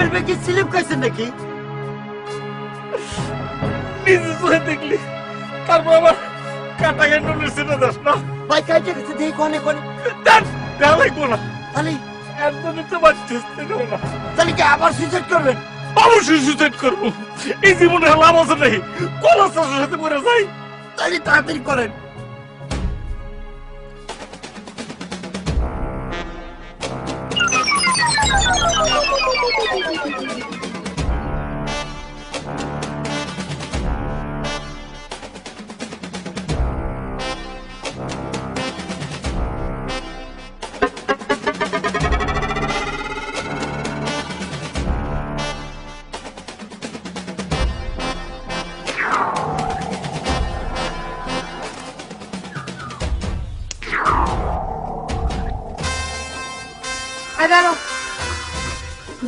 শরীফে কি স্লিপ খাইছেন নাকি? নিজে চোখে দেখলি, তারপর আবার কাটা গেন্ডলের সেটা দাস না। ভাই কাইটা গেছে দেখি কোনে কোনে। দেওয়া লাগবো না, তাহলে একদমই তো বাঁচতে না। তাহলে কি আবার সুইসাইড করবেন? অবশ্যই সুইসাইড করবো। এই জীবনে লাভ আছে নাই, কলা চাষের সাথে মরে যাই। তাহলে তাড়াতাড়ি করেন।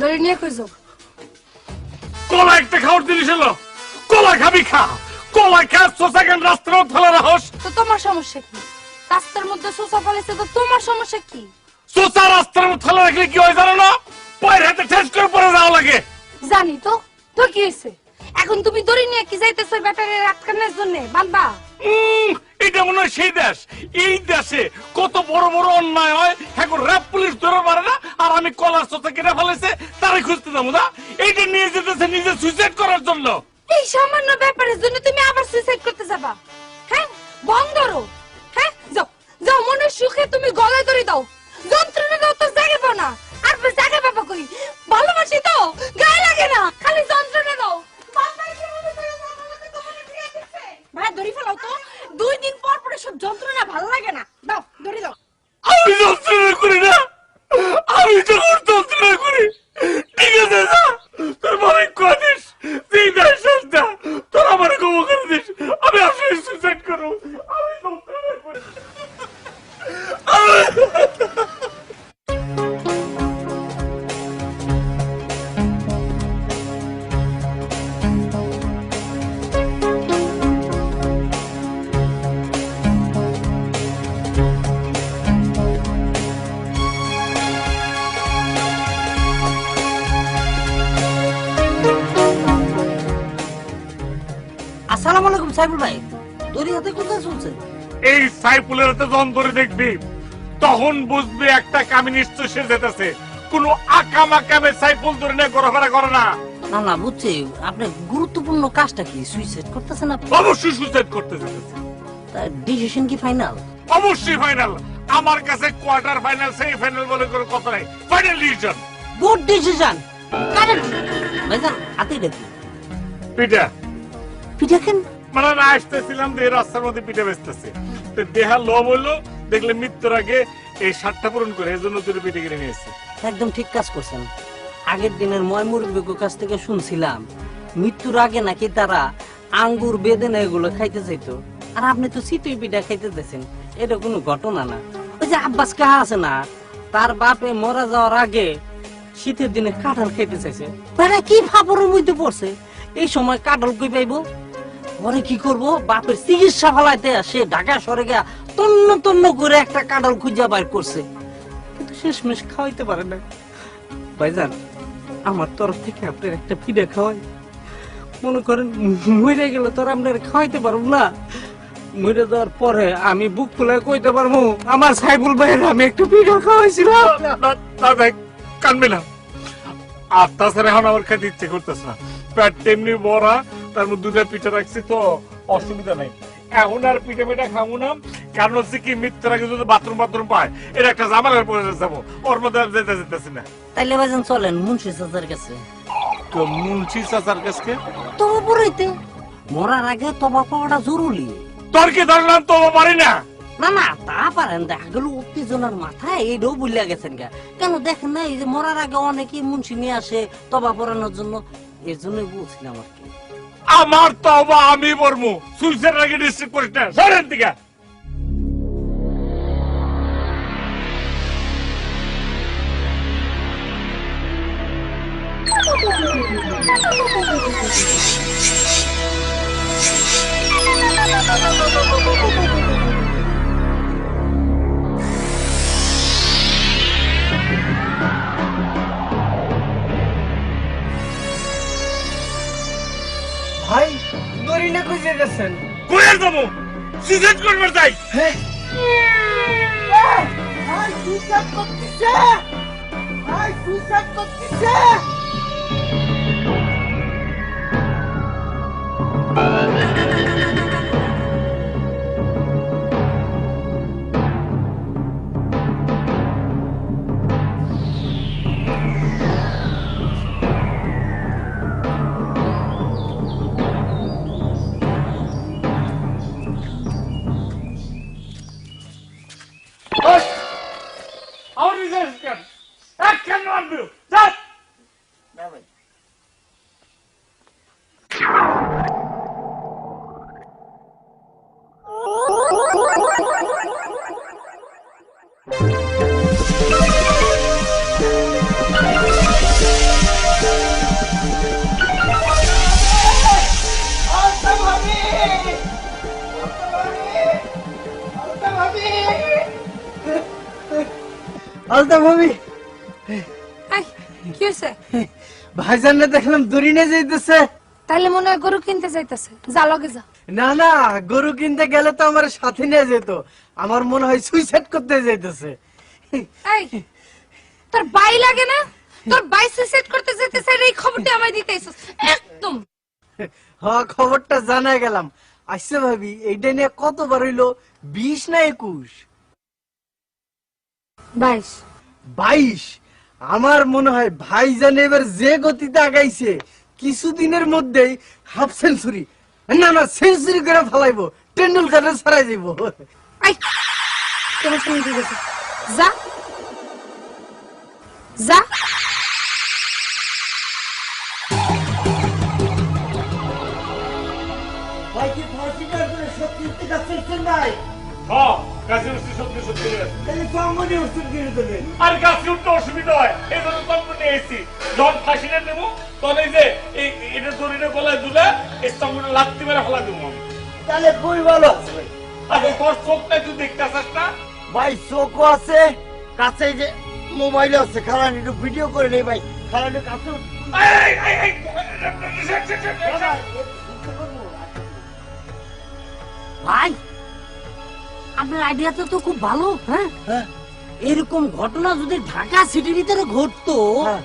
দড়ি নিয়ে কই যাও? কলা একটা খাওয়ার জিনিস হলো, কলা খাবি খা, কলা খা সেকেন্ড রাস্তার মধ্যে ফেলে রাখস। তো তোমার সমস্যা কি? রাস্তার মধ্যে সোসা ফেলেছে তো তোমার সমস্যা কি? সোসা রাস্তার মধ্যে ফেলে রাখলে কি হয় জানো না? পায়ের হাতে ঠেস করে পড়ে যাওয়া লাগে। জানি তো, তো কি হয়েছে? এখন তুমি দড়ি নিয়ে কি যাইতেছো ব্যাটারি আটকানোর জন্য? বান্দা এটা মনে হয় সেই দেশ, এই দেশে কত বড় বড় অন্যায় হয়, এখন র্যাব পুলিশ ধরে পারে না, আর আমি কলার সোসা কেটে ফেলেছে তারই খুঁজতে যাবো না। এইটা নিয়ে যেতেছে নিজে সুইসাইড করার জন্য। এই সামান্য ব্যাপারের জন্য তুমি আবার সুইসাইড করতে যাবা? হ্যাঁ, বন্ধ করো। হ্যাঁ, যাও যাও, মনের সুখে তুমি গলায় দড়ি দাও, যন্ত্রণা দাও তো জাগে পাও না। আর জাগে বাবা কই? ভালোবাসি তো গায়ে লাগে না, খালি যন্ত্রণা দাও। ভাই দড়ি ফেলাও তো, 2 দিন পর পরে সব যন্ত্রণা ভালো লাগে না। দাও দড়ি দাও। আমি যন্ত্রণা করি না, আমি যখন যন্ত্রণা করি ঠিক আছে না, তোর বাবা কদিস তুই দেশটা তোর আমার ক্ষমা করে দিস, আমি আসলে সুইসাইড করবো। আমি যন্ত্রণা করি। আসসালামু আলাইকুম সাইফুল ভাই, দড়ি হাতে কোথায় চলছেন? এই সাইফুলের হাতে যখন ধরে দেখবি তখন বুঝবি একটা কামি নিশ্চয় সে যেতেছে। কোন আকাম আকামে সাইফুল ধরে নিয়ে ঘোরাফেরা করে না। না না বুঝছি, আপনি গুরুত্বপূর্ণ কাজটা কি সুইসাইড করতেছেন আপনি? অবশ্যই সুইসাইড করতে যেতেছে। ডিসিশন কি ফাইনাল? অবশ্যই ফাইনাল। আমার কাছে কোয়ার্টার ফাইনাল সেমি ফাইনাল বলে কোনো কথা নাই, final decision. Good decision. Correct ভাইজান, হাতে দেখুন পিঠা পিঠা কেন? মানে না আসতেছিলাম যে রাস্তার মধ্যে পিঠা বেচতেছে, তো দেহা লোভ হইলো, দেখলে মৃত্যুর আগে এই 60টা পূরণ করে এই জন্য তুই পিঠে কিনে নিয়েছি। একদম ঠিক কাজ করছেন। আগের দিনের ময় মুরব্বীর কাছ থেকে শুনছিলাম মৃত্যুর আগে নাকি তারা আঙ্গুর বেদেনা এগুলো খাইতে চাইতো, আর আপনি তো চিতই পিঠা খাইতে চাইছেন। এটা কোনো ঘটনা না। ওই যে আব্বাস কাহা আছে না, তার বাপে মারা যাওয়ার আগে শীতের দিনে কাঁঠাল খাইতে চাইছে। তারা কি ফাপড়ের মধ্যে পড়ছে, এই সময় কাঁঠাল কই পাইবো? পরে কি করব, বাপের চিকিৎসা ফলাইতে সে ঢাকা শহরে গিয়া তন্ন তন্ন করে একটা কাঁঠাল খুঁজা বাইর করছে, কিন্তু শেষমেশ খাওয়াইতে পারে না। ভাইজান, আমার তরফ থেকে আপনার একটা পিঠা খাওয়াই। মনে করেন মরে গেলে তো আপনার খাওয়াইতে পারবো না, মরে যাওয়ার পরে আমি বুক ফুলে কইতে পারবো আমার সাইফুল ভাইয়ের আমি একটু পিঠা খাওয়াইছিলাম। কানবে না। আর তাছাড়া এখন আমার খেতে ইচ্ছে করতেছে না, পেট তেমনি বড়া, তার মধ্যে 2টা পিঠা রাখছি তো অসুবিধা নাই। এখন আর পিঠা পিঠা খাবো না, কারণ হচ্ছে কি মৃত্যুর আগে যদি বাথরুম পায় এটা একটা জামালের পরে যাবো, ওর মধ্যে আর যেতে যেতেছি না। তাইলে ভাইজান চলেন মুন্সি চাচার কাছে। তো মুন্সি চাচার কাছে তবা পড়াইতে মরার আগে তবা পাওয়াটা জরুরি। তোর কি ধরলাম তো পারি না? না না তা পারেন, দেখা গেল উত্তেজনার মাথায় এইটাও বুঝলে গেছেন গা। কেন দেখেন না, এই যে মরার আগে অনেকে মুন্সি নিয়ে আসে তবা পড়ানোর জন্য, এর জন্যই বলছিলাম আর কি। আমার তবা আমি পড়বো, সুইসাইড আগে ডিস্ট্রিক্ট করিস না, সরেন দিকে। বিদেশ যাবো, সুইসাইড করবার চাই। ভাই সুইসাইড করতেছে, ভাই সুইসাইড করতেছে। আমার বিদেশ কেন এক কেন মারবি যাস না ভাই আলতা ভাবি, এই, কি হয়েছে? ভাইজানরা দেখলাম দড়ি নিয়ে যাইতেছে। তাইলে মনে হয় গরু কিনতে যাইতেছে, যা লগে যা। না না, গরু কিনতে গেলে তো আমার সাথে নিয়ে যেত। আমার মনে হয় সুইসাইড করতে যাইতেছে। এই, তোর বাই লাগে না? তোর বাই সুইসাইড করতে যাইতেছে, এই খবরটা আমায় দিতে আইছস একদম। হ্যাঁ, খবরটা জানা গেলাম। আচ্ছা ভাবি, এইটা নিয়ে কতবার হইলো? 20 না 21? 22। 22? আমার মনে হয় ভাইজান এবার যে গতিতে আগাইছে, কিছুদিনের মধ্যেই হাফ সেঞ্চুরি, না না সেঞ্চুরি করে ফেলাইবো, টেন্ডুলকারের ছাড়াই যাইব। এই, তোমার সঙ্গে ঠিক আছে, যা যা। ভাই কি ফাঁসি করে সত্যি সত্যি কাজ করছেন ভাই? হ্যাঁ কাছে উঠছি, সত্যি সত্যি তাহলে কমনে ওষুধ কিনে দেবেন। আর গাছে উঠতে অসুবিধা হয়, এই জন্য তখন নিয়ে এসেছি। যখন ফাঁসিটা নেবো তখন এই যে এটা দড়িটা গলায় দুলে স্তম্ভটা লাত্তি মেরে ফেলা দেবো আমি। তাহলে খুবই ভালো আছে ভাই। আগে তোর চোখটা তুই দেখতে আসিস না? ভাই চোখও আছে, কাছে যে মোবাইল আছে, খালান একটু ভিডিও করে নেই ভাই, খালান কাছে এই, এই, এই, ভাই, আপনার আইডিয়াটা তো খুব ভালো। হ্যাঁ, হ্যাঁ এরকম ঘটনা যদি ঢাকা সিটির ভিতরে ঘটতো, হ্যাঁ।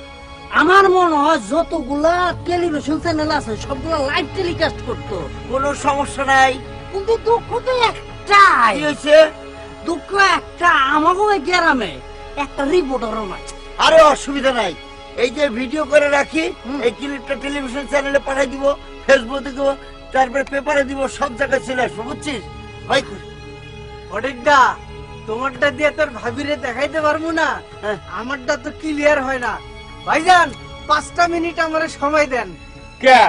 আমার মনে হয় যতগুলা টেলিভিশন চ্যানেল আছে সবগুলা লাইভ টেলিকাস্ট করতো। কোনো সমস্যা নাই। কিন্তু দুঃখ তো একটাই, কি হয়েছে? দুঃখ একটা, আমাকে ওই গ্রামে একটা রিপোর্টারও নাই। আরে অসুবিধা নাই, এই যে ভিডিও করে রাখি, এই ক্লিপটা টেলিভিশন চ্যানেলে পাঠাই দিব, ফেসবুকে দিব, তারপরে পেপারে দিব, সব জায়গায় চলে আসবো, বুঝছিস ভাই? অনেকটা তোমারটা দিয়ে তোর ভাবিরে দেখাইতে পারবো না, আমারটা তো ক্লিয়ার হয় না। ভাইজান 5টা মিনিট আমারে সময় দেন, কে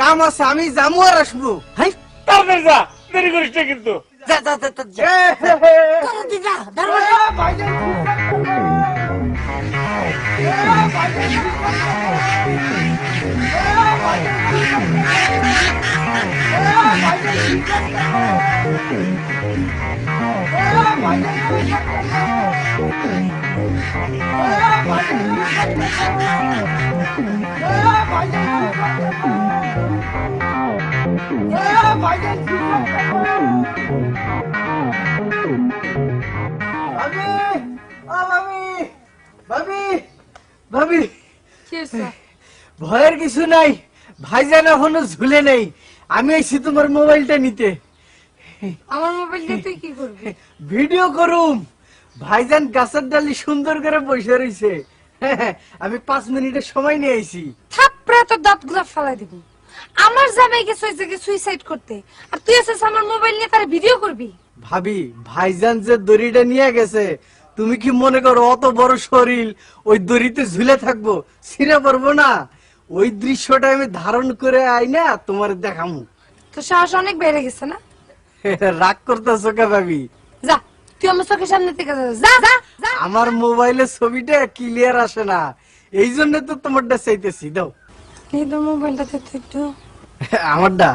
কাম আছে, আমি যাবো আর আসবো। হ্যাঁ, তাড়াতাড়ি যা, দেরি করিস না কিন্তু। যা যা যা যা। তাড়াতাড়ি যা, দরজা। ভাবি, ও ভাবি, ভাবি, ভাবি, কি হয়েছে? ভয়ের কিছু নাই, ভাইজান এখনো ঝুলে নেই। আমি আইছি তোমার মোবাইলটা নিতে, আমার মোবাইল দিয়ে তুই কি করবি? ভিডিও করুম। ভাইজান গাছের ডালি সুন্দর করে বসে রইছে, আমি 5 মিনিটের সময় নিয়ে আইছি। থাপড়ে তো দাঁতগুলো ফেলাই দিব। আমার জামাই গেছে ওই জায়গায় সুইসাইড করতে, আর তুই এসেছিস আমার মোবাইল নিয়ে তার ভিডিও করবি? ভাবি, ভাইজান যে দড়িটা নিয়ে গেছে, তুমি কি মনে করো অত বড় শরীর ওই দড়িতে ঝুলে থাকবো? ছিঁড়ে পারবো না। ওই দৃশ্যটা আমি ধারণ করে আই না তোমার দেখামু। তো সাহস অনেক বেড়ে গেছে না? রাগ করতেছো কে ভাবি? যা, তুই আমার চোখের সামনে থেকে যা, যা, যা। আমার মোবাইলে ছবিটা ক্লিয়ার আসে না, এই জন্য তো তোমারটা চাইতেছি। দাও এই তোর মোবাইলটা দে তো একটু। আমারটা।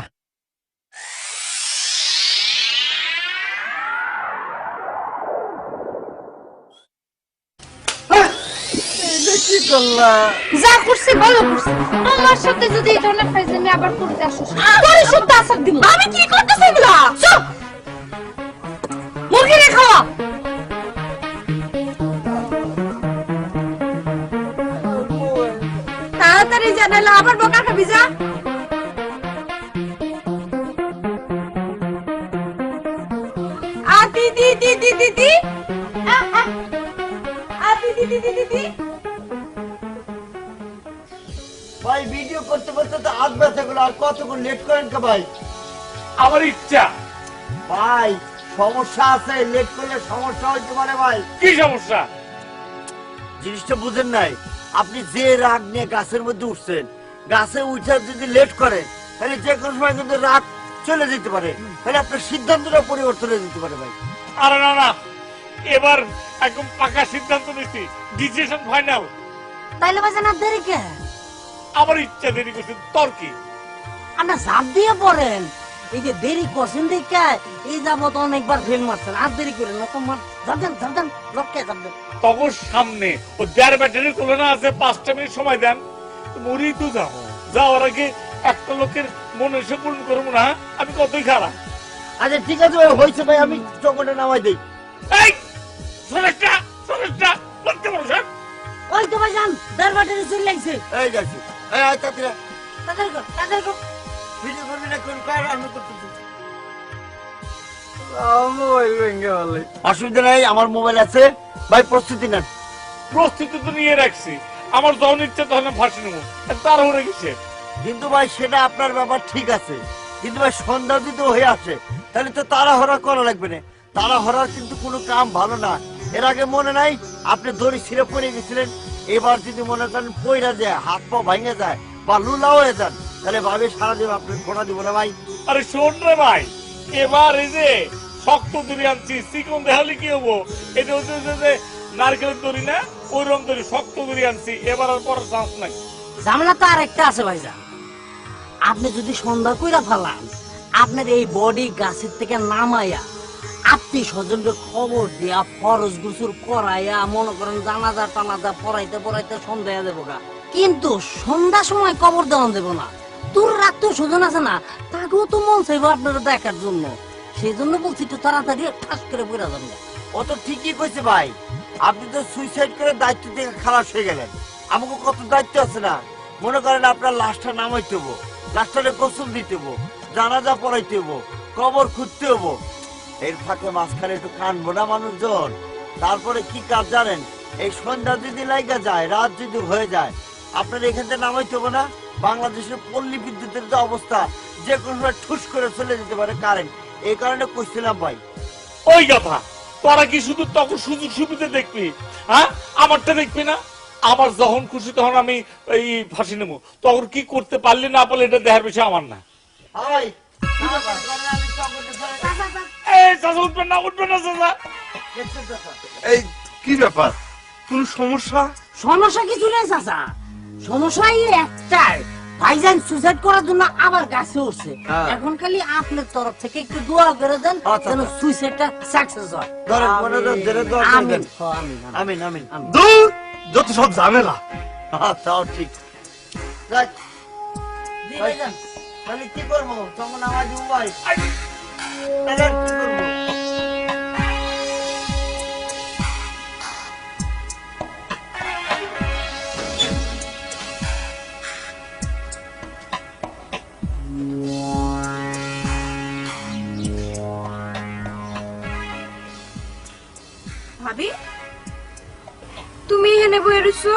কি করলা? যা করছি ভালো করছি। আমার সাথে যদি এই ধরনের ফাইজলামি আবার করতে আসিস, তোর শুদ্ধ আসার দিব। আমি কি করতেছি? এগুলা চুপ মুরগি রেখো তাড়াতাড়ি জানালে আবার বোকা খাবি যা আদি দি দি দি দি দি আদি দি দি দি দি ভাই ভিডিও করতে করতে তো হাত ব্যথা গুলো আর কতক্ষণ লেট করেন কে ভাই? আমার ইচ্ছা। ভাই সমস্যা আছে, লেট করলে সমস্যা হইতে পারে ভাই। কি সমস্যা? জিনিসটা বুঝেন নাই, আপনি যে রাগ নিয়ে গাছের মধ্যে উঠছেন, গাছে উঠে যদি লেট করেন তাহলে যে কোনো সময় কিন্তু রাগ চলে যেতে পারে, তাহলে আপনার সিদ্ধান্তটা পরিবর্তন হয়ে যেতে পারে ভাই। আরে না না, এবার একদম পাকা সিদ্ধান্ত নিচ্ছি, ডিসিশন ফাইনাল। তাইলে ভাইজান আর দেরি কে? আমার ইচ্ছা দেরি করছেন, তোর কি? আপনার ঝাঁপ দিয়ে পড়েন। এই যে দেরি করছেন দেখে এই যাবত অনেকবার ফেল মারছেন, আর দেরি করেন না তোমার। যাবেন লক্ষ্যে যাবেন। তখন সামনে ও 1.5 ব্যাটারির তুলনা আছে, 5টা মিনিট সময় দেন, মরি তো যাবো। যাওয়ার আগে একটা লোকের মনে এসে পূরণ করবো না, আমি কতই খারাপ। আচ্ছা ঠিক আছে ভাই, হয়েছে ভাই, আমি চকটা নামাই দিই। এই সমস্যা করতে বলছো? ওই তো ভাইজান 1.5 ব্যাটারি চলে লাগছে। এই যাচ্ছি, এই আয় তাড়াতাড়ি তাড়াতাড়ি কর। ভিডিও করবি না কোন কার আমি করতেছি। মোবাইল ভেঙে বলে অসুবিধা নাই, আমার মোবাইল আছে ভাই, প্রস্তুতি নেন। প্রস্তুতি তো নিয়ে রাখছি, আমার যখন ইচ্ছা তখন আমি ফাঁসি নেবো, তার হয়ে গেছে। কিন্তু ভাই সেটা আপনার ব্যাপার ঠিক আছে, কিন্তু ভাই সন্ধ্যা যদি হয়ে আসে তাহলে তো তাড়াহড়া করা লাগবে না। তাড়াহড়ার কিন্তু কোনো কাম ভালো না। এর আগে মনে নাই আপনি দড়ি ছিঁড়ে পড়ে গেছিলেন, এবার যদি মনে করেন পয়রা যায়, হাত পা ভেঙে যায় বা লুলা হয়ে যান, তাহলে ভাবে সারাদিন আপনি খোঁড়া দিব না ভাই। আরে শোন রে ভাই, এবার এই যে শক্ত দড়ি আনছি, চিকন দেখালে কি হবো? এটা হচ্ছে যে নারকেলের দড়ি না, ওই রকম দড়ি, শক্ত দড়ি আনছি, এবার আর পড়ার চান্স নাই। ঝামেলা তো আর একটা আছে ভাইজান, আপনি যদি সন্ধ্যা কইরা ফেলান, আপনার এই বডি গাছের থেকে নামাইয়া আত্মীয় স্বজনকে খবর দিয়া ফরজ গুসুর করাইয়া মনে করেন জানাজা টানাজা পড়াইতে সন্ধ্যা দেবো গা, কিন্তু সন্ধ্যার সময় কবর দেওয়া দেবো না। তোর আত্মীয় স্বজন আছে না, তাকেও তো মন চাইবো আপনারা দেখার জন্য। সেই জন্য বলছি একটু তাড়াতাড়ি ঠাস করে পড়া যাবে। ও তো ঠিকই কইছে ভাই, আপনি তো সুইসাইড করে দায়িত্ব থেকে খালাস হয়ে গেলেন। আমাকে কত দায়িত্ব আছে না, মনে করেন আপনার লাশটা নামাইতে হবো, লাশটারে গোসল দিতে হবো, জানাজা পড়াইতে হবো, কবর খুঁজতে হবো, এর ফাঁকে মাঝখানে একটু কানবো না মানুষজন। তারপরে কি কাজ জানেন, এই সন্ধ্যা যদি লাইগা যায়, রাত যদি হয়ে যায়, আপনার এখান থেকে নামাইতে হবো না। বাংলাদেশের পল্লী বিদ্যুতের যে অবস্থা, যে কোনো সময় ঠুস করে চলে যেতে পারে কারেন্ট, এই কারণে কইছিলাম ভাই। ওই কথা, তোরা কি শুধু তখন সুযোগ সুবিধা দেখবি? হ্যাঁ, আমারটা দেখবি না? আমার যখন খুশি তখন আমি এই ফাঁসি নেবো, তখন কি করতে পারলি না পারলে এটা দেখার বিষয় আমার না। ভাই এই চাচা উঠবেন না চাচা। এই কি ব্যাপার, কোন সমস্যা? সমস্যা কিছু নেই চাচা, সমস্যা এই একটাই, ভাইজান সুইসাইড করার জন্য আবার গাছে উঠছে। এখন খালি আপনার তরফ থেকে একটু দোয়া করে দেন যেন সুইসাইডটা সাকসেস হয়। ধরেন মনোযোগ ধরে দোয়া করে দেন। আমিন আমিন আমিন। দূর, যত সব ঝামেলা। তাও ঠিক। যাক, ভাইজান, তাহলে কি করবো? তখন আমার দিব ভাই। তাহলে আর কি করবো? ভাবি তুমি এখানে বয়ে রইছো,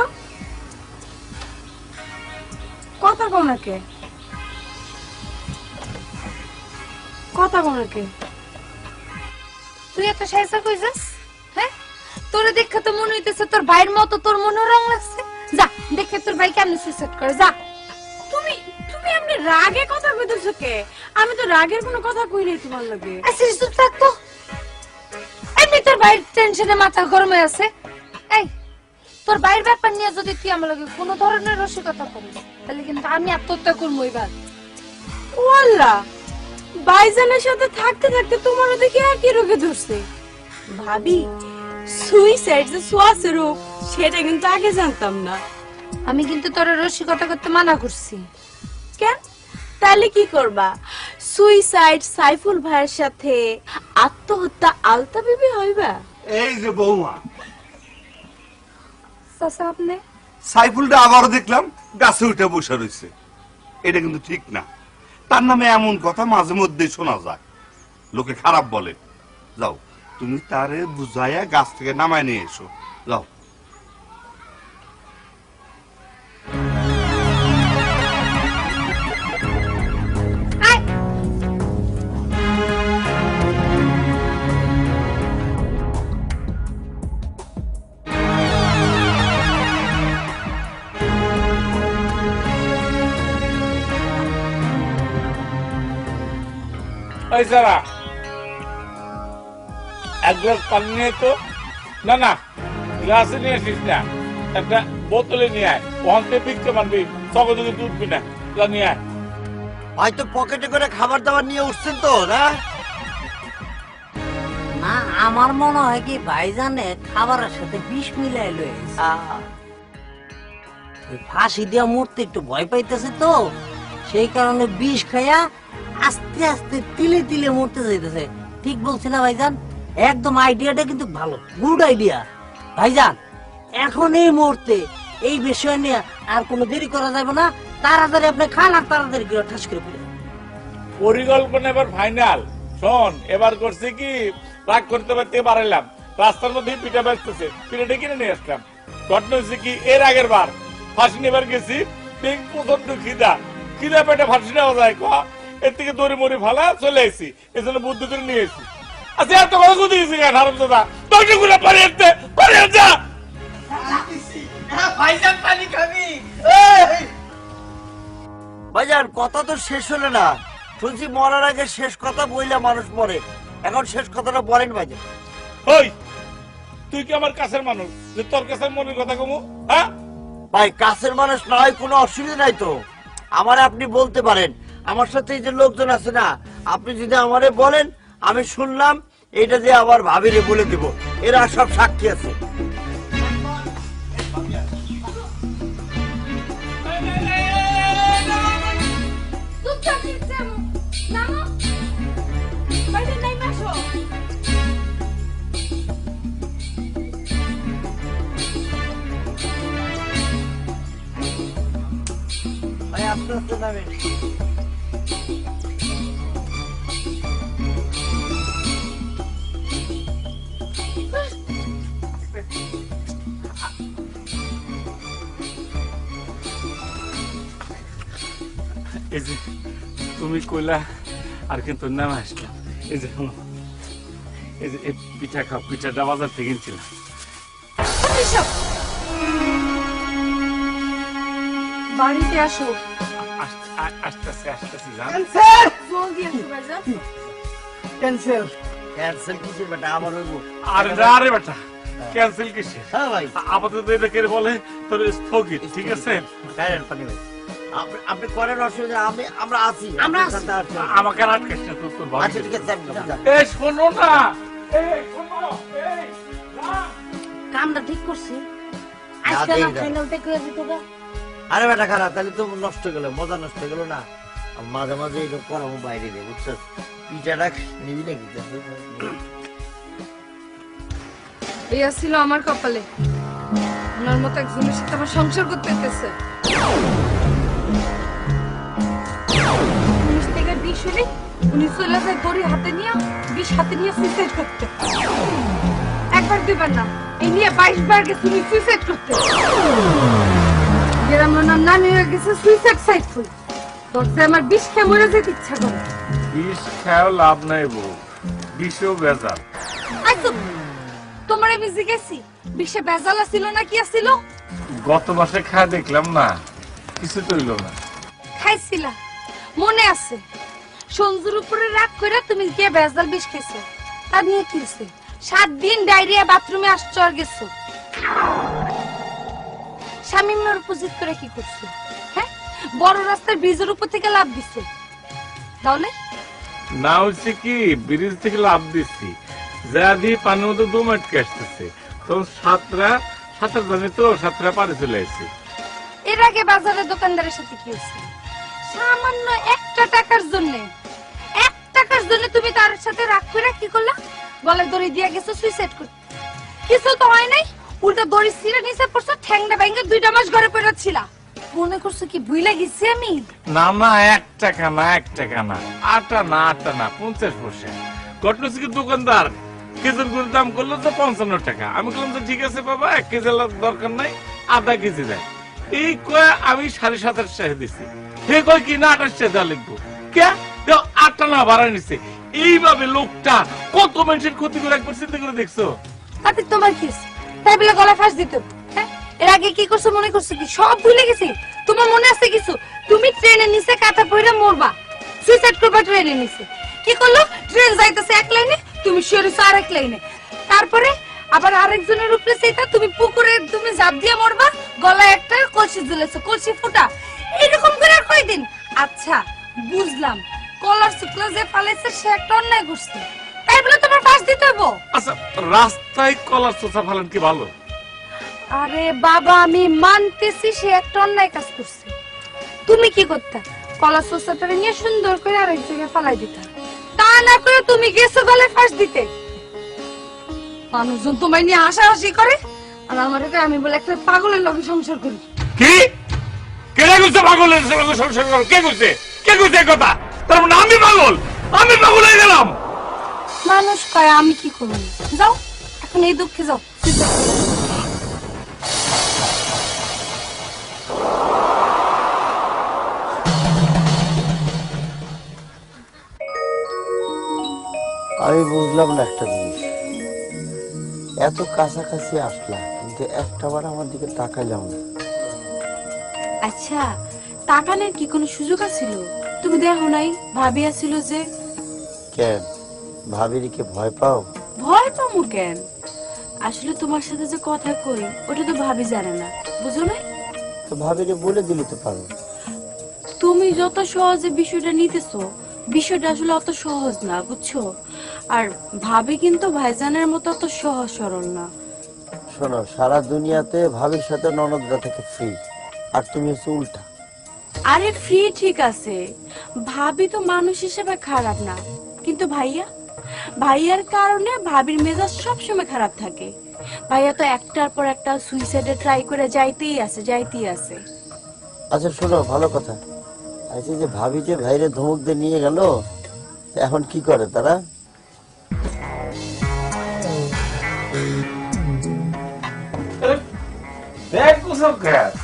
কথা কোনাকে তুই এত সাইজা কই যাস? হ্যাঁ, তোরে দেখে তো মনে হইতেছে তোর ভাইয়ের মতো তোর মনে রং লাগছে। যা দেখে তোর ভাই কেমনে সুইসাইড করে, যা। তুমি তুমি এমনি রাগে কথা কইতেছো কে? আমি তো রাগের কোনো কথা কই নাই তোমার লগে। আচ্ছা চুপ থাক তো, এমনি তোর ভাইয়ের টেনশনে মাথা গরম হয়ে আছে। এই তোর ভাইয়ের ব্যাপার নিয়ে যদি তুই আমার লগে কোনো ধরনের রসিকতা করিস, তাহলে কিন্তু আমি আত্মহত্যা করবো এবার। ওয়াল্লাহ, ভাইজানের সাথে থাকতে থাকতে তোমারও দেখি একই রোগে ধরছে। ভাবি, সুইসাইড যে শ্বাস রোগ সেটা কিন্তু আগে জানতাম না। আমি কিন্তু তোর রসিকতা করতে মানা করছি। কেন? তাহলে কি করবা? সুইসাইড সাইফুল ভাইয়ের সাথে আত্মহত্যা আলতা বিবি হইবা? এই যে বৌমা, চাচা আপনি সাইফুলটা আবারও দেখলাম গাছে উঠে বসে রয়েছে। এটা কিন্তু ঠিক না। তার নামে এমন কথা মাঝে মধ্যে শোনা যায়, লোকে খারাপ বলে। যাও, তুমি তারে বুঝাইয়া গাছ থেকে নামায় নিয়ে এসো। যাও। এই সারা, এক গ্লাস পানি নিয়ে তো। না না, গ্লাসে নিয়ে আসিস না, একটা বোতলে নিয়ে আয়। ওখানতে বিকতে পারবি, সকল থেকে দুধ পিনা নিয়ে আয়। হয়তো পকেটে করে খাবার দাবার নিয়ে উঠছেন তো, না? না, আমার মনে হয় কি ভাইজানে খাবারের সাথে বিষ মিলাই লয়েছে। ফাঁসি দিয়া মরতে একটু ভয় পাইতেছে তো, সেই কারণে বিষ খাইয়া আস্তে আস্তে তিলে তিলে মরতে যাইতেছে। ঠিক বলছি না ভাইজান? একদম আইডিয়াটা কিন্তু ভালো, গুড আইডিয়া। ভাইজান, এখন এই মুহূর্তে এই বিষয় নিয়ে আর কোনো দেরি করা যাবে না। তাড়াতাড়ি আপনি খান আর তাড়াতাড়ি করে ঠাস করে ফেলে। পরিকল্পনা এবার ফাইনাল। শোন, এবার করছে কি, রাগ করতে পারতে পারলাম, রাস্তার মধ্যে পিঠা বেচতেছে, পিঠাটা কিনে নিয়ে আসলাম। ঘটনা হচ্ছে কি, এর আগের বার ফাঁসি নেবার গেছি, ঠিক প্রচন্ড খিদা পেটে ফাঁসি নেওয়া যায় কোয়া, এর থেকে দড়ি মরি ফালা চলে আসছি, এই জন্য বুদ্ধি করে নিয়ে এসেছি। আচ্ছা, এত কথা কোথায় গেছি কেন হারাম দাদা? দরজা গুলো পালিয়ে যা। ভাইজান, কথা তো শেষ হলো না। শুনছি মরার আগে শেষ কথা বইলা মানুষ মরে। এখন শেষ কথাটা বলেন ভাইজান। ওই, তুই কি আমার কাছের মানুষ যে তোর কাছে মনের কথা কমু? হ্যাঁ ভাই, কাছের মানুষ না হয় কোনো অসুবিধা নাই তো। আমারে আপনি বলতে পারেন। আমার সাথে এই যে লোকজন আছে না, আপনি যদি আমারে বলেন, আমি শুনলাম, এইটা যে আবার ভাবিরে বলে দিব। এরা সব সাক্ষী আছে। চুপচাপ নিচে নামো। বাইরে নাই মাসো। ভাই, আস্তে আস্তে নামেন। এই যে তুমি কইলা আর কিন্তু নাম আসলাম। এই যে শোনো, এই যে এই পিঠা খাও, পিঠাটা বাজার থেকে কিনছিলাম। এসব বাড়িতে আসো। আসতেছি জান। জলদি আসো ভাইজান। ক্যান্সেল। ক্যান্সেল কিসের বেটা? আমার হইব। আরে না রে বেটা, ক্যান্সেল কিসে? হ্যাঁ ভাই, আপাতত এটাকে বলে তোর স্থগিত, ঠিক আছে? ডাইরেক্ট পানি ভাই। আপনি করেন, অসুবিধা। আমরা আছি, আমরা আপনার সাথে আছি। আমাকে আর আটকাস না, তোর ভাবি। আচ্ছা, ঠিক আছে, আপনি যান। এই শোনো না, এই শোনো, এই না। কামটা ঠিক করছি। আজকে না ফাইনালটা করে দিত গা। আরে বেটা খারাপ, তাহলে তো নষ্ট গেল, মজা নষ্ট গেল না। মাঝে মাঝে এটা করাবো বাইরে দিয়ে, বুঝছো? পিঠাটা নিবি নাকি? এই ছিল আমার কপালে, ওনার মতো একজনের সাথে আমার সংসার করতে হইতেছে। 19 থেকে 20 হলে উনি চলে যায় দড়ি হাতে নিয়ে, 20 হাতে নিয়ে সুইসাইড করতে। একবার দুইবার না, এই নিয়ে 22 বার গেছে উনি সুইসাইড করতে। গ্রামের নাম নামি হয়ে গেছে সুইসাইড সাইফুল। তোরতে আমার 20 খেয়ে মরে যেতে ইচ্ছা করে। বিষ খাও লাভ নাই বউ, বিষও বেজাল। আইতো তোমার আমি জিজ্ঞেসি, বিষে বেজাল ছিল না কি ছিল? গত মাসে খায় দেখলাম না, কিছু তো হইল না। খাইছিলা, মনে আছে? সঞ্জুর উপরে রাগ করে তুমি গিয়ে বেজাল বিষ খেয়েছো। তা নিয়ে কি হয়েছে? 7 দিন ডায়রিয়া, বাথরুমে আসছো আর গেছো। শামিমের উপজিত করে কি করছো? হ্যাঁ, বড় রাস্তার ব্রিজের উপর থেকে লাফ দিছো। তাহলে না হচ্ছে কি, ব্রিজ থেকে লাভ দিচ্ছি, যা দিয়ে পানির মতো দম আটকে আসতেছে, তখন সাঁতার জানি তো, সাতটা পারে চলে আসছে। এর আগে বাজারের দোকানদারের সাথে কি হয়েছে? সামান্য 1 টাকার জন্য 1 টাকার জন্য তুমি তার সাথে রাগ করে কি করলা? গলায় দড়ি দিয়ে গেছো সুইসাইড করতে। কিছু তো হয় নাই, উল্টা দড়ি ছিঁড়ে নিচে পড়ছো, ঠ্যাংটা ভেঙে 2টা মাস ঘরে পড়ে ছিলা। মনে করছো কি ভুইলা গেছি আমি? না না, 1 টাকা না, 1 টাকা না, আটা না, 50 পয়সা। ঘটনা হচ্ছে কি, দোকানদার কেজির গুড়ের দাম করলো তো 55 টাকা। আমি বললাম যে ঠিক আছে বাবা, 1 কেজি দরকার নাই, আধা কেজি দেয়। এই কয়ে আমি 27.5 টাকা দিচ্ছি। হে কয় কি না 28 টাকা দেওয়া লিখবো কে? 8 টাকা ভাড়া নিচ্ছে। এইভাবে লোকটা কত মানুষের ক্ষতি করে একবার চিন্তা করে দেখছো? তাতে তোমার কি হইছে? তাই বলে গলায় ফাঁস দিত? হ্যাঁ, এর আগে কি করছো মনে করছো কি? সব ভুলে গেছি। তোমার মনে আছে কিছু? তুমি ট্রেনের নিচে কাটা পড়ে মরবা, সুইসাইড করবা ট্রেনের নিচে। কি করলো? ট্রেন যাইতেছে এক লাইনে, তুমি সরেছো আরেক লাইনে। তারপরে আবার আরেকজনের উপরে সেটা তুমি পুকুরে তুমি ঝাঁপ দিয়ে মরবা, গলায় একটা কলসি ঝুলেছো, কলসি ফুটা। এরকম করে আর কয়দিন? আচ্ছা বুঝলাম, কলার শুকলা যে ফালাইছে সে একটা অন্যায় করছে, তাই বলে তোমার ফাঁস দিতে হবো? আচ্ছা, রাস্তায় কলার চোষা ফালান কি ভালো? আরে বাবা, আমি মানতেছি সে একটা অন্যায় কাজ করছে। তুমি কি করতে? কলার চোষাটারে নিয়ে সুন্দর করে আরেক জায়গায় ফালাই দিতে। তা না করে তুমি গেছো গলায় ফাঁস দিতে। মানুষজন তোমায় নিয়ে হাসাহাসি করে, আর আমার আমি বলে একটা পাগলের লগে সংসার করি। কি কে কইছে পাগলের সঙ্গে সংসার করো? কে কইছে? কে কইছে এই কথা? তার মানে আমি পাগল? আমি পাগল হয়ে গেলাম? মানুষ কয়, আমি কি করবো? যাও এখন এই দুঃখে যাও। আমি বুঝলাম না একটা জিনিস, এত কাছাকাছি আসলাম কিন্তু একটাবার আমার দিকে তাকাইলাম না। আচ্ছা, তাকানোর কি কোনো সুযোগ আছিল? তুমি দেখো নাই ভাবি আছিল যে? কেন ভাবিরিকে ভয় পাও? ভয় পামু কেন? আসলে তোমার সাথে যে কথা কই ওটা তো ভাবি জানে না, বুঝো না? তো ভাবিরে বলে দিলে তো পারো। তুমি যত সহজে বিষয়টা নিতেছো, বিষয়টা আসলে অত সহজ না, বুঝছো? আর ভাবি কিন্তু ভাইজানের মতো অত সহজ সরল না। শোনো, সারা দুনিয়াতে ভাবির সাথে ননদরা থেকে ফ্রি, আর তুমি হচ্ছে উল্টা। আরে ফ্রি ঠিক আছে, ভাবি তো মানুষ হিসেবে খারাপ না, কিন্তু ভাইয়ার কারণে ভাবির মেজাজ সবসময় খারাপ থাকে। ভাইয়া তো একটার পর একটা সুইসাইডে ট্রাই করে যাইতেই আছে। আচ্ছা শোনো, ভালো কথা। আচ্ছা, যে ভাবি যে ভাইরে ধমক দিয়ে নিয়ে গেল, এখন কি করে তারা? দেখ কুসব গ্যাস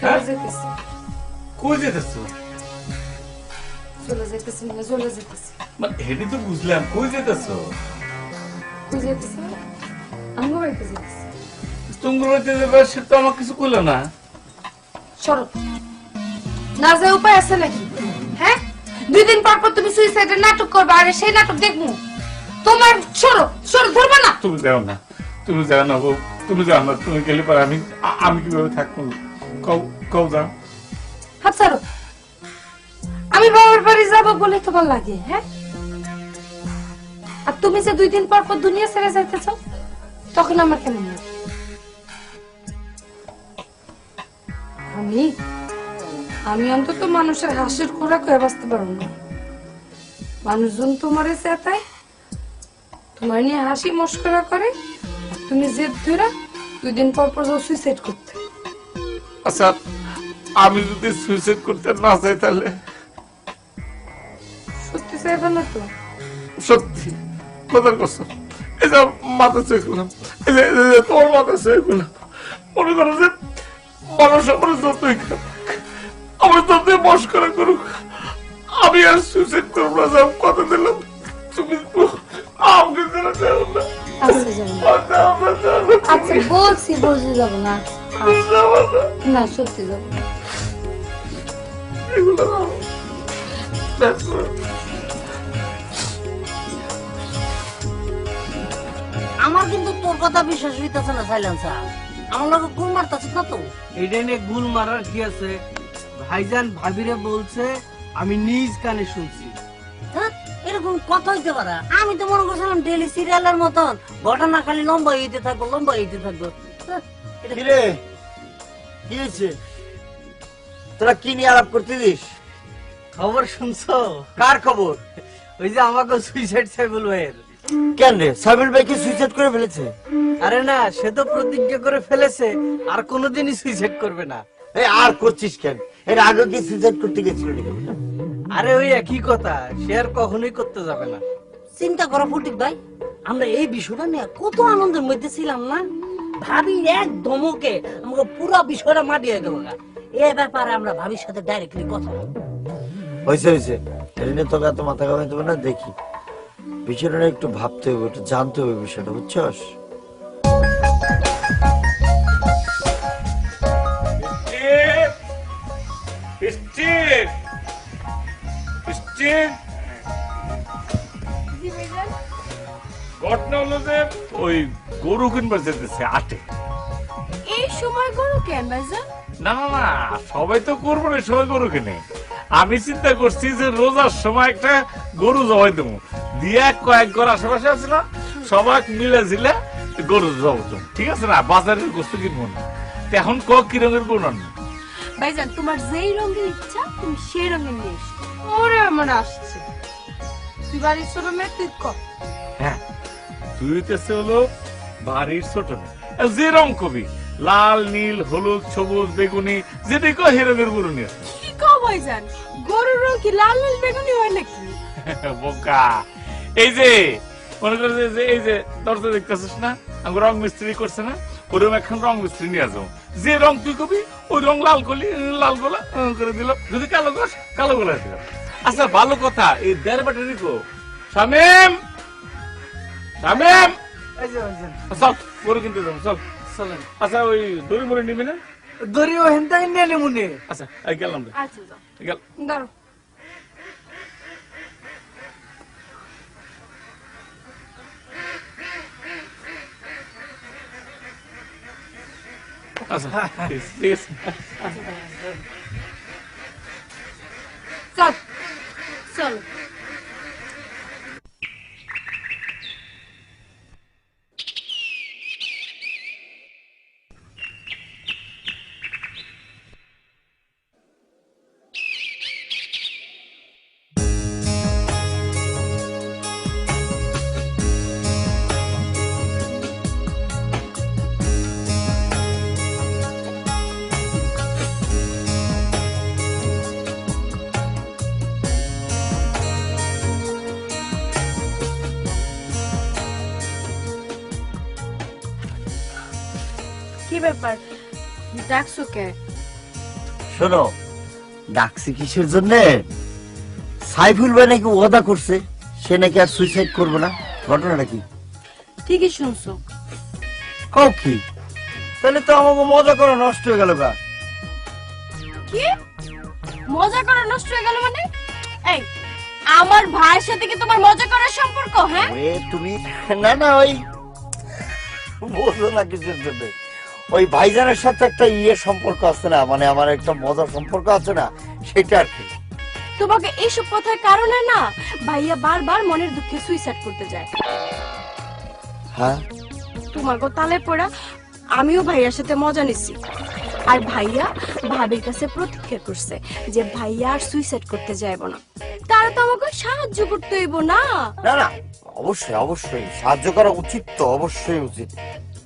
চলে যেতেছি, কই যেতেছো? চলে যেতেছি, চলে যেতেছি। মানে হেডি তো বুঝলাম, কই যেতেছো? কই যেতেছি? আমি বাড়িতে যেতেছি। তুমি বাড়িতে যাবে, সে তো আমার কিছু কইলো না। সরো, না যে উপায় আছে নাকি? হ্যাঁ, 2 দিন পর পর তুমি সুইসাইডের নাটক করবে, আর সেই নাটক দেখবো তোমার। সরো সরো, ধরবা না। তুমি যাও না, তুমি যাও না বউ, তুমি যাও না। তুমি গেলে পরে আমি কিভাবে থাকবো? কও যাও। হাত ছাড়ো। আমি বাবার বাড়ি যাবো বলে তোমার লাগে? হ্যাঁ, আর তুমি যে 2 দিন পর পর দুনিয়া ছেড়ে যাইতে চাও, তখন আমার কেমন লাগে? আমি অন্তত মানুষের হাসির খোরাক হয়ে বাঁচতে পারবো না। মানুষজন তোমারে চেতায়, তোমার নিয়ে হাসি মস্করা করে, আর তুমি জেদ ধরে 2 দিন পর পর যাও সুইসাইড করতে। আচ্ছা, আমি যদি সুইসাইড করতে না চাই তাহলে? সত্যি চাইবে না তো? সত্যি কথা কষ্ট। এই যে মাথা চেয়ে করলাম, এই যে তোর মাথা চেয়ে করলাম, মনে করো যে মানুষ আমার যতই আমার যতই মস্করা করুক, আমি আর সুইসাইড করবো না। যাও, কথা দিলাম। তুমি আমাকে ছেড়ে যাও না। আচ্ছা যাবো, আচ্ছা বলছি যাবো না। না সত্যি যাবো। আমার কিন্তু তোর কথা বিশ্বাস হইতেছে না সাইলেন্সার। আমার লোক গুল মারতেছিস না তো? এটা নিয়ে গুল মারার কি আছে? ভাইজান ভাবিরে বলছে, আমি নিজ কানে শুনছি। হ্যাঁ, এরকম কথা হইতে পারে? আমি তো মনে করছিলাম ডেলি সিরিয়ালের মতন ঘটনা খালি লম্বা হইতে থাকবো। হ্যাঁ, এটা কিরে কি হয়েছে? তোরা কি নিয়ে আলাপ করতেছিস? খবর শুনছো? কার খবর? ওই যে আমাকে সুইসাইড সাইবুল ভাইয়ের। কেন রে, সাইবুল ভাই কি সুইসাইড করে ফেলেছে? আরে না, সে তো প্রতিজ্ঞা করে ফেলেছে আর কোনোদিনই সুইসাইড করবে না। এই আর করছিস কেন? এর আগে কি সুইসাইড করতে গেছিল নাকি? আরে ওই একই কথা, সে আর কখনোই করতে যাবে না। চিন্তা করো ফটিক ভাই, আমরা এই বিষয়টা নিয়ে কত আনন্দের মধ্যে ছিলাম না? ভাবি এক ধমকে আমাকে পুরো বিষয়টা মাটিয়ে গেল না। এ ব্যাপারে আমরা ভাবির সাথে ডাইরেক্টলি কথা বলবো। হয়েছে হয়েছে, এটা নিয়ে তোকে এত মাথা ঘামাইতে হবে না। দেখি বিষয়টা নিয়ে একটু ভাবতে হবে, একটু জানতে হবে বিষয়টা, বুঝছস? স্টিভ, স্টিভ, ঘটনা হলো যে ওই গরু কিনবার যেতেছে আটে। এই সময় গরু কেন ভাইজান? না না না, সবাই তো করবো না, সবাই গরু কিনে। আমি চিন্তা করছি যে রোজার সময় একটা গরু জবাই দেবো, দিয়ে কয়েক ঘর আশেপাশে আছে না, সবাই মিলে ঝিলে গরু জবাই দেবো, ঠিক আছে না? বাজারের গোস্ত কিনবো না। তো এখন কি রঙের গরু আনবো? ভাইজান তোমার যেই রঙের ইচ্ছা তুমি সেই রঙের নিয়ে এসো। ওরে আমার আসছে, তুই বাড়ির ছোট মেয়ে, তুই কর। হ্যাঁ, তুই হইতেছে হলো বাড়ির ছোট মেয়ে। যে রং কবি, লাল, নীল, হলুদ, সবুজ, বেগুনি, যেটাই কো হেরঙের গরু নিয়ে আসবে। কি কও ভাইজান, গরুর রং কি লাল লাল বেগুনি হয় নাকি? বোকা, এই যে মনে করে যে এই যে দরজা দেখতেছিস না, আমার রং মিস্ত্রি করছে না, ওরকম এখন রং মিস্ত্রি নিয়ে আসবো। যে রং তুই কবি ওই রং লাল করলি, লাল গোলা করে দিল, যদি কালো কর কালো গোলা দিলাম। আচ্ছা ভালো কথা, এই দেড় ব্যাটারি কো শামিম, শামিম, এই যে ভাইজান, চল গরু কিনতে যাবো, চল। চলেন। আচ্ছা ওই দড়ি মরি নিবি না? দড়িও হেনটা নিয়ে নেবো নে। আচ্ছা এই গেলাম রে, আচ্ছা যাও। গেল। দাঁড়ো, আচ্ছা ঠিক আছে। চল চল। কি ব্যাপার, ডাকছো কে? শোনো, ডাকছি কিসের জন্য? সাইফুল ভাই নাকি ওয়াদা করছে সে নাকি আর সুইসাইড করবে না। ঘটনাটা কি? ঠিকই শুনছো। কও কি? তাহলে তো আমাকে মজা করা নষ্ট হয়ে গেল গা। কি মজা করা নষ্ট হয়ে গেল মানে? এই আমার ভাইয়ের সাথে কি তোমার মজা করার সম্পর্ক? হ্যাঁ ওরে তুমি, না না, ওই বোঝো না কিসের জন্য। ওই ভাইজানের সাথে একটা সম্পর্ক আছে না, মানে আমার একটা মজার সম্পর্ক আছে না, সেটা আর কি। তোমাকে এইসব কথার কারণে না ভাইয়া বারবার মনের দুঃখে সুইসাইড করতে যায়। হ্যাঁ, তোমার গো তালে পড়া আমিও ভাইয়ার সাথে মজা নিছি, আর ভাইয়া ভাবির কাছে প্রতিজ্ঞা করছে যে ভাইয়া আর সুইসাইড করতে যাইব না। তারা তো আমাকে সাহায্য করতে হইব না? না না, অবশ্যই অবশ্যই সাহায্য করা উচিত, তো অবশ্যই উচিত।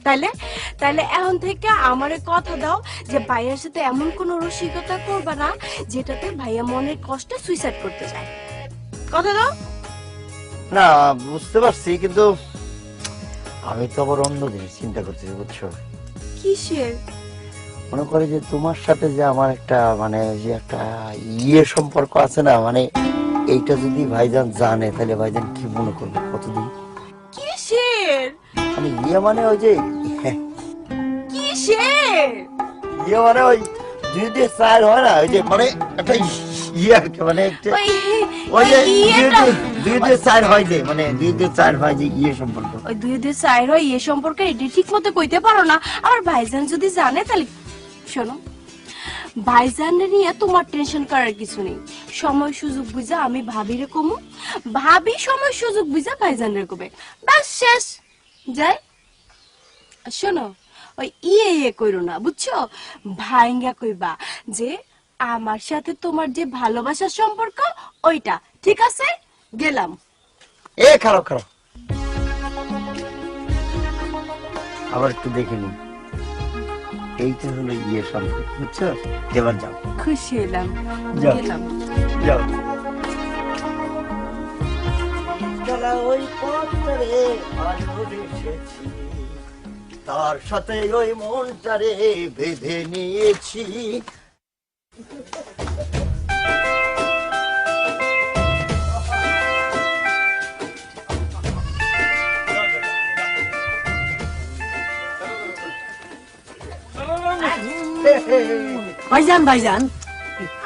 তাইলে তাইলে এখন থেকে আমারে কথা দাও যে ভাইয়ার সাথে এমন কোনো রসিকতা করবা না যেটাতে ভাইয়া মনের কষ্টে সুইসাইড করতে যায়। কথা দাও। না বুঝতে পারছি, কিন্তু আমি তো আবার অন্য জিনিস চিন্তা করতেছি, বুঝছো? কিসের? মনে করে যে তোমার সাথে যে আমার একটা মানে যে একটা সম্পর্ক আছে না, মানে এইটা যদি ভাইজান জানে তাহলে ভাইজান কি মনে করবে কতদিন? কিসের? মানে মানে ওই যে কিসের? মানে ওই দুই দিয়ে চার হয় না, ওই যে মানে একটা আর কি, মানে একটা ওই যে দুই দিয়ে চার হয়, যে মানে দুই দিয়ে চার হয় যে সম্পর্ক। ওই দুই চার হয় সম্পর্কে এটি ঠিক মতো কইতে পারো না। আমার ভাইজান যদি জানে তাহলে শোনো, ভাইজান নিয়ে তোমার টেনশন করার কিছু নেই। সময় সুযোগ বুঝা আমি ভাবিরে কমু, ভাবি সময় সুযোগ বুঝা ভাইজানের কবে, বাস শেষ। যাই শোনো, ওই কইরো না, বুঝছো? ভাইঙ্গা কইবা যে আমার সাথে তোমার যে ভালোবাসার সম্পর্ক ওইটা ঠিক আছে, গেলাম। এ খারাপ খারাপ, আবার একটু দেখে নিন। এইটা হলো ইয়ে সম্পর্ক, বুঝছো? এবার যাও খুশি হলাম, যাও। গেলাম। যাও। চলা ওই পথটারে ভালোবেসেছি, তার সাথে ওই মনটারে বেঁধে নিয়েছি। ভাইজান ভাইজান,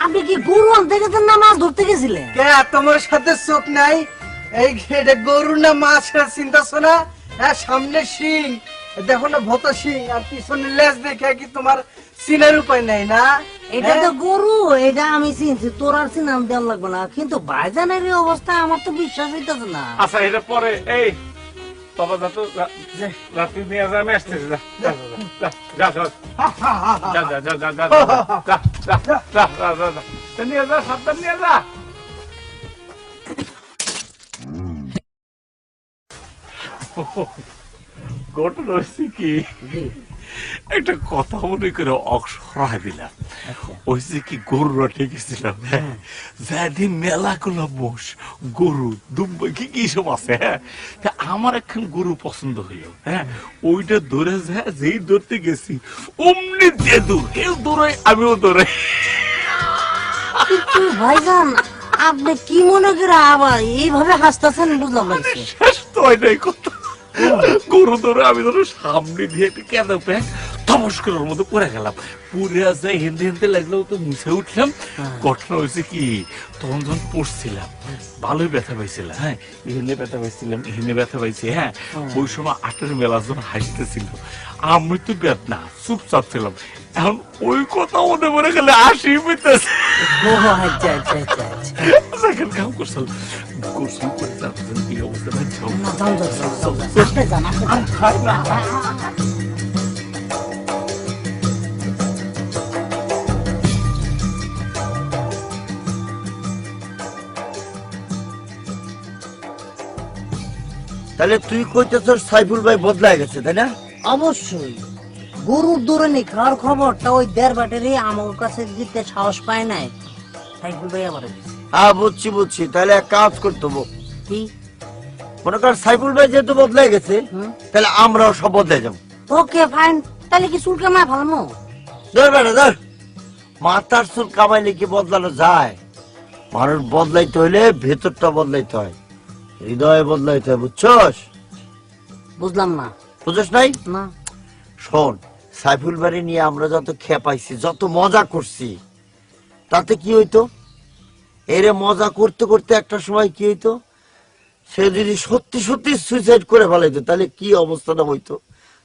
আপনি কি গরু আনতে গেছেন না মাছ ধরতে গেছিলেন? কে তোমার সাথে চোখ নাই? এই এটা গরু না মাছ চিন্তা শোনা? হ্যাঁ, সামনে শিং, দেখো না ভত শিং, আর পিছনে লেজ দেখে কি তোমার চিনার উপায় নাই না? এটা তো গরু, এটা আমি চিনছি, তোর আর চিনাম দেওয়ার লাগবে না। কিন্তু ভাইজানের এই অবস্থা আমার তো বিশ্বাস হইতেছে না। আচ্ছা এটা পরে এই বাবা যা তো রাত্রি নিয়ে যা, আমি আসতেছি, যা যা যা যা যা যা যা যা যা যা নিয়ে যা, সাবধান নিয়ে যা। ঘটনা হচ্ছে কি, একটা কথা মনে করে অক্ষরায় দিলাম। ওইসে কি গরুরা ঠিক ছিলাম, যেদিন মেলা গুলো মোষ গরু দুম্বা কি কি সব আছে, হ্যাঁ আমার এখন গরু পছন্দ হইলো, হ্যাঁ ওইটা ধরে যায়, যেই ধরতে গেছি অমনি দিয়ে দূর, এও দৌড়াই আমিও দৌড়াই। কিন্তু ভাইজান, আপনি কি মনে করে আবার এইভাবে হাসতেছেন বুঝলাম না কিছু। শেষ তো হয় নাই কথা, গরু ধরে আমি ধরো সামনে দিয়ে একটা কেঁদা প্যাক তমস্করের মতো পড়ে গেলাম, পুরে যায় হেনতে হেনতে লাগলো, তো মুছে উঠলাম। ঘটনা হয়েছে কি, তখন যখন পড়ছিলাম ভালোই ব্যথা পাইছিলাম, হ্যাঁ এখানে ব্যথা পাইছিলাম, এখানে ব্যথা পাইছি, হ্যাঁ ওই সময় আটের মেলা যখন হাসতেছিল, আমি তো বেদনা চুপচাপ ছিলাম। এখন ওই কথা মনে মনে গেলে আসি পেতেছে। ও আচ্ছা আচ্ছা আচ্ছা আচ্ছা। এখন কাম করছিলাম, গোসল করে তারপর কি অবস্থা ভাই, যাও না, যান, যান, যান, যান, যান। আপনি যান, আপনি যান। তাহলে তুই কইতেছ সাইফুল ভাই বদলায় গেছে, তাই না? অবশ্যই গরুর দৌড়ে খাওয়ার খবরটা ওই দেড় ব্যাটারি আমার কাছে দিতে সাহস পায় নাই, সাইকেল ভাই আবার হ্যাঁ বুঝছি বুঝছি, তাহলে এক কাজ করতে হবে। কি মনে কর সাইফুল ভাই যেহেতু বদলায় গেছে, তাহলে আমরাও সব বদলে যাবো। ওকে ফাইন, তাহলে কি চুল কামায় ভালো? ধর বেটা ধর, মাথার চুল কামাইলে কি বদলানো যায়? মানুষ বদলাইতে হইলে ভেতরটা বদলাইতে হয়, হৃদয় বদলাইতে হয়, বুঝছস? বুঝলাম না। বুঝছ নাই? না শোন, সাইফুল বাড়ি নিয়ে আমরা যত খেপাইছি, যত মজা করছি, তাতে কি হইতো? এরে মজা করতে করতে একটা সময় কি হইতো, সে যদি সত্যি সত্যি সুইসাইড করে ফেলাইতো, তাহলে কি অবস্থাটা হইতো?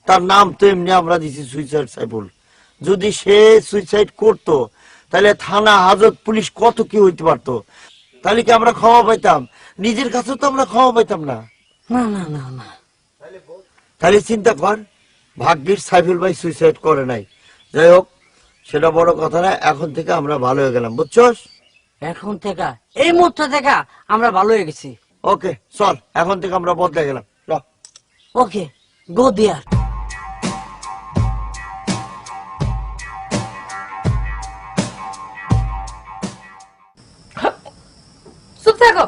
তার নাম তো এমনি আমরা দিছি সুইসাইড সাইফুল। যদি সে সুইসাইড করতো, তাহলে থানা হাজত পুলিশ কত কি হইতে পারতো, তাহলে কি আমরা ক্ষমা পাইতাম? নিজের কাছে তো আমরা ক্ষমা পাইতাম না। না না না না, তাহলে চিন্তা কর, ভাগ্যিস সাইফুল ভাই সুইসাইড করে নাই। যাই হোক, সেটা বড় কথা না, এখন থেকে আমরা ভালো হয়ে গেলাম, বুঝছস? এখন থেকে এই মুহূর্ত থেকে আমরা ভালো হয়ে গেছি। ওকে চল, এখন থেকে আমরা বদলে গেলাম। ওকে গো দেয়ার। চুপ থাকো।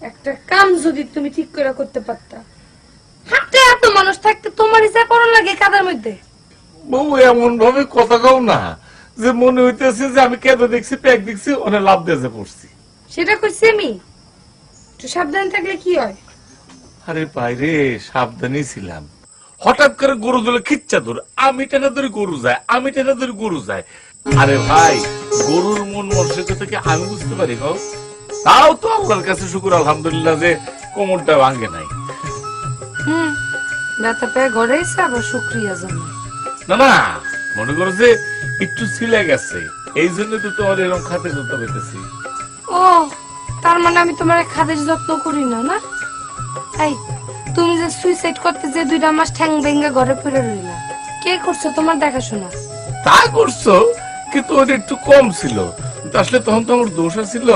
একটা কাম যদি তুমি ঠিক করে করতে পারতা, হাতে এত মানুষ থাকতে তোমার ইচ্ছা করো লাগে কাদার মধ্যে। বউ এমন ভাবে কথা কও না যে মনে হইতেছে যে আমি কেঁদে দেখছি, প্যাক দেখছি, অনেক লাভ দিয়ে পড়ছি। সেটা কইছি আমি, একটু সাবধান থাকলে কি হয়? আরে বাইরে সাবধানই ছিলাম, হঠাৎ করে গরু ধরে খিচ্চা ধর, আমি টেনে ধরে গরু যায়, আমি টেনে ধরে গরু যায়। আরে ভাই, গরুর মন মানসিকতা কি আমি বুঝতে পারি? গো তাও তো আল্লাহর কাছে শুকুর আলহামদুলিল্লাহ যে কোমরটা ভাঙে নাই। ব্যথা পেয়ে ঘরে এসে আবার শুক্রিয়া জানাই। না না, মনে করো যে একটু ছিলে গেছে, এই জন্য তো তোমার এরকম খাতে যত্ন পেতেছি। ও তার মানে আমি তোমার খাদের যত্ন করি না? না এই তুমি যে সুইসাইড করতে যে 2 মাস ঠ্যাং ভেঙে ঘরে পড়ে রইলা, কে করছো তোমার দেখাশোনা? তা করছো, কিন্তু ওটা একটু কম ছিল। কিন্তু আসলে তখন তো আমার দোষ ছিল,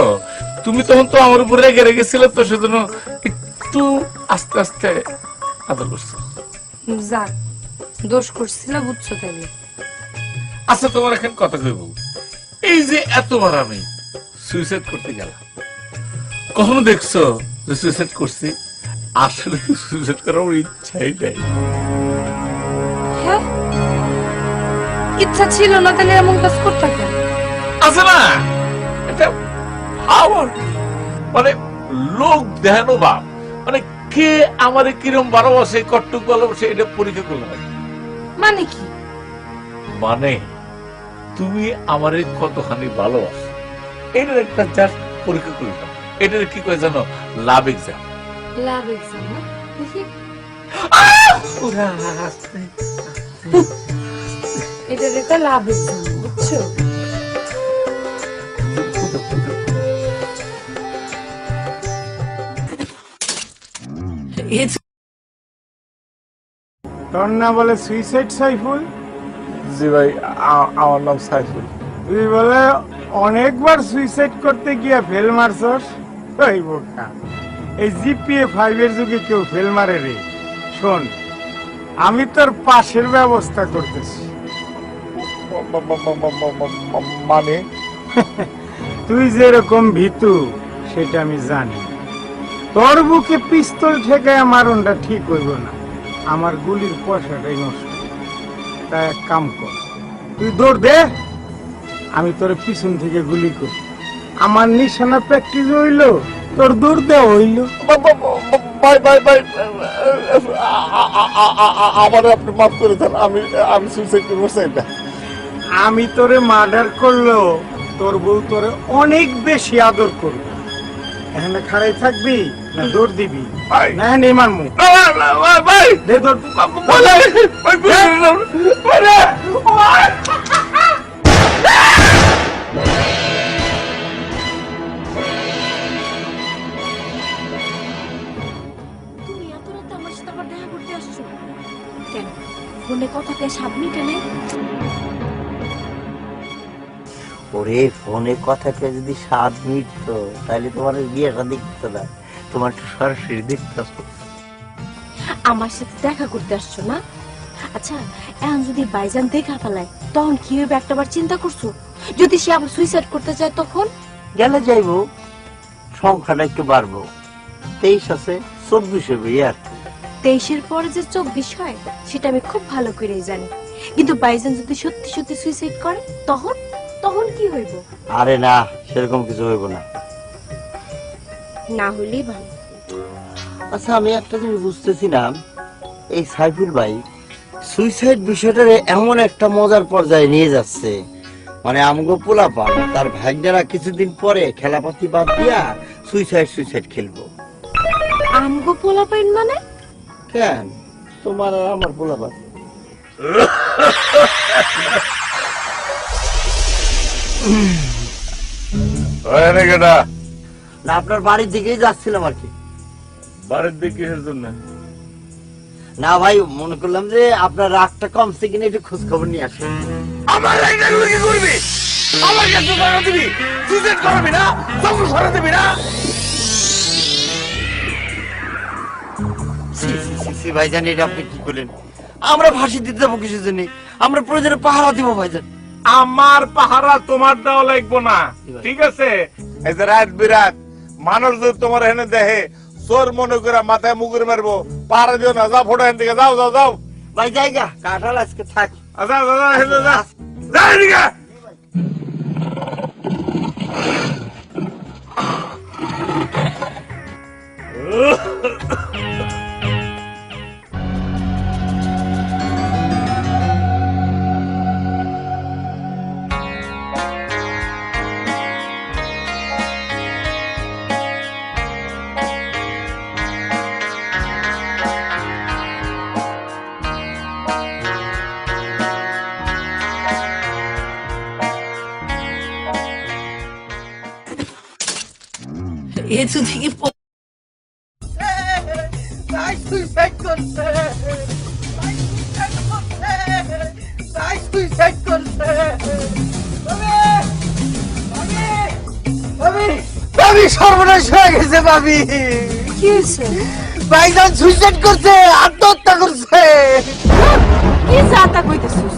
তুমি তখন তো আমার উপরে রেগে রেগেছিলে, তো সেজন্য একটু আস্তে আস্তে আদর করছো। যাক, দোষ করছিল বুঝছো তাইলে। আচ্ছা তোমার এখন কথা কইব, এই যে এতবার আমি সুইসাইড করতে গেলাম, কখনো দেখছো যে সুইসাইড করছি? আসলে তো সুইসাইড করার আমার ইচ্ছাই নাই। হ্যাঁ, ইচ্ছা ছিল না তাহলে এমন কাজ করতে কেন? আছে না এটা আমার মানে লোক দেখানো ভাব, মানে কে আমার কিরম ভালোবাসে, কট্টুক ভালোবাসে, এটা পরীক্ষা করলাম। মানে কি? মানে তুমি আমারে কতখানি ভালোবাসো এটার একটা জাস্ট পরীক্ষা করলাম। এটার কি কয় জানো? লাভ এক্সাম। লাভ এক্সাম না? দেখি এটা একটা লাভ এক্সাম, বুঝছো? তোর না বলে সুইসাইড সাইফুল? জি ভাই, আমার নাম সাইফুল। তুই বলে অনেকবার সুইসাইড করতে গিয়া ফেল মারছস? ওই বোকা, এই জিপিএ 5 এর যুগে কেউ ফেল মারে রে? শোন, আমি তোর পাশের ব্যবস্থা করতেছি। মানে তুই যেরকম ভীতু সেটা আমি জানি। তোর বুকে পিস্তল ঠেকায় মারণটা ঠিক হইব না, আমার গুলির পয়সাটাই নষ্ট। তাই এক কাম কর, তুই দৌড় দে, আমি তোর পিছন থেকে গুলি করি। আমার নিশানা প্র্যাকটিস হইলো, তোর দৌড় দেওয়া হইলো। ভাই ভাই ভাই, আমার আপনি মাফ করে দেন, আমি সুইসাইড করবো চাই না। আমি তোরে মার্ডার করলো, তোর বউ তোরে অনেক বেশি আদর করবে। এখানে খাড়াই থাকবি না দৌড় দিবি? ভাই। না নেই মারমু। ভাই দে দৌড়। তুমি এত রাতে আমার সাথে আবার দেখা করতে আসছো কেন? ফোনে কথা কে সাবনি কেন? ওরে ফোনে কথাটা যদি 7 মিনিট তো তাহলে তোমার বিয়েটা দেখতে না, তোমার একটু সরাসরি দেখতে আসতো। আমার সাথে দেখা করতে আসছো না? আচ্ছা, এখন যদি বাইজান দেখা ফেলায় তখন কি হবে একটাবার চিন্তা করছো? যদি সে আবার সুইসাইড করতে চায় তখন? গেলে যাইবো, সংখ্যাটা একটু বাড়বো, 23 আছে 24 হবে আর। 23-এর পরে যে 24 হয় সেটা আমি খুব ভালো করেই জানি, কিন্তু বাইজান যদি সত্যি সত্যি সুইসাইড করে তখন তখন কি হইব? আরে না, সেরকম কিছু হইব না। না হইলেই ভালো। আচ্ছা, আমি একটা জিনিস বুঝতেছি না, এই সাইফুল ভাই সুইসাইড বিষয়টারে এমন একটা মজার পর্যায়ে নিয়ে যাচ্ছে, মানে আমগো পোলাপান তার ভাগ্যরা কিছুদিন পরে খেলাপাতি বাদ দিয়া সুইসাইড খেলবো। আমগো পোলা পাইন মানে? কেন, তোমার আর আমার পোলাপান। কেটা না, আপনার বাড়ির দিকেই যাচ্ছিলাম আর কি। বাড়ির দিকে কিসের জন্য? না ভাই, মনে করলাম যে আপনার রাগটা কমছে কিনা একটু খোঁজ খবর নিয়ে আসুন। আমার রাগটাগুলো কি করবি? আমার কাছে ধরা দিবি? সুইসাইড করবি না? সব ধরা দিবি না? ভাইজান, এটা আপনি কি করলেন? আমরা ফাঁসি দিতে যাবো কিছু জন্য? আমরা প্রয়োজনে পাহারা দিব ভাইজান। আমার পাহারা তোমার দেওয়া লাগবো না, ঠিক আছে? এই যে রাত বিরাত মানুষ যদি তোমার এখানে দেখে, চোর মনে করে মাথায় মুগুর মারবো, পাহারা দিও না। যাও, ফটো এখান থেকে যাও যাও যাও। ভাই জায়গা কাঁঠাল আজকে থাক। আচ্ছা যা এদিকে। এ যদি কি সুইসাইড করছে, সুইসাইড করছে। ভাবি সর্বনাশ হয়ে গেছে ভাবি। কি হয়েছে? ভাইজান সুইসাইড করছে, আত্মহত্যা করছে। কি যাতা কইতেছিস?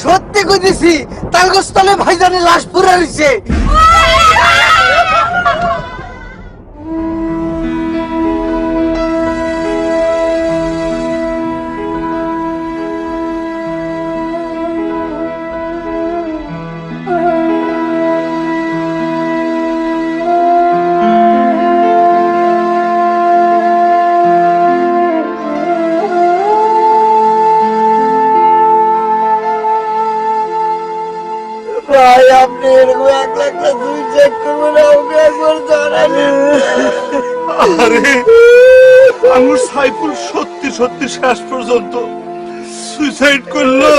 সত্যি কইতেছি, তালগোস্তলে ভাইজানের লাশ পুরা রইছে। ভাই আপনি এরকম একলা একলা সুইসাইড করবেন, আমাকে একবার জানালেন। আরে আমার সাইফুল সত্যি সত্যি শেষ পর্যন্ত সুইসাইড করলো।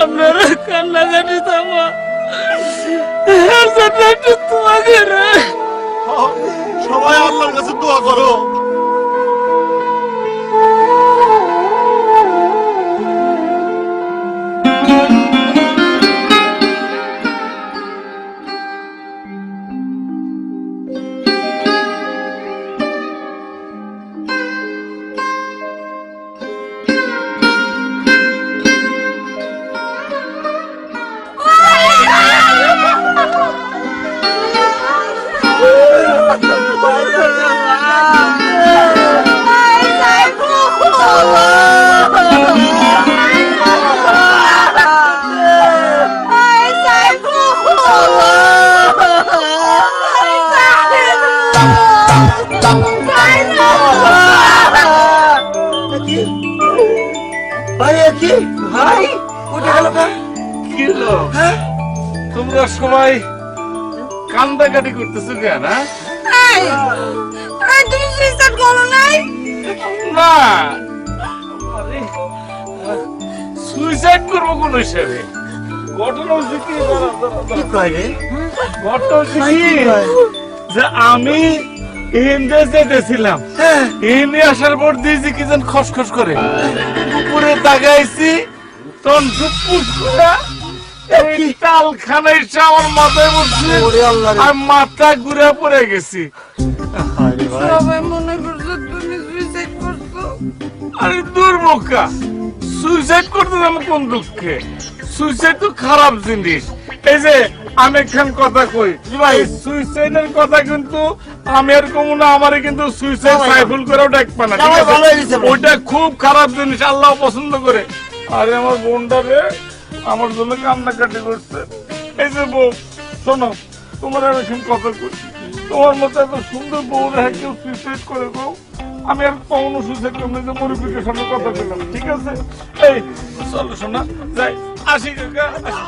আপনারা কান্নাকাটি থামা, সবাই আল্লাহর কাছে দোয়া করো। ভাই কোথায় গেল? কি হলো? তোমরা সবাই কান্দাকাটি করতেছো কেন? তুমি সুইসাইড করো নাই? না, সুইসাইড করবো কোন হিসাবে? ঘটনা হচ্ছে কি, কি কয় রে? ঘটনা হচ্ছে কি যে আমি ইন্ডিয়া যেতেছিলাম, ইন্ডিয়া আসার পর দিয়েছি কি যেন খসখস করে উপরে তাকাইছি, তখন টুপুস করে এই তালখানা এসে আমার মাথায় বসছে, আর মাথা ঘুরে পড়ে গেছি। সবাই মনে করছো তুমি সুইসাইড করছো। আরে দুর্মুখা, সুইসাইড করতে যাবো কোন দুঃখে? সুইসাইড তো খারাপ জিনিস। এই যে আমি একখান কথা কই ভাই, সুইসাইডের কথা কিন্তু আমি আর কমু না, আমারে কিন্তু সুইসাইড সাইফুল করেও ডাকবে না, ঠিক আছে? ওইটা খুব খারাপ জিনিস, আল্লাহ পছন্দ করে। আরে আমার বোনটা রে আমার জন্য কান্নাকাটি করছে। এই যে বউ, শোনো, তোমার আমি এখন কথা কই, তোমার মতো এত সুন্দর বউ রেখে কেউ সুইসাইড করে গো, আমি আর কখনো সুইসাইড করবো না, মুরব্বীর সামনে কথা বললাম, ঠিক আছে? এই চলো শোনা, যাই, আসি কাকা, আসি।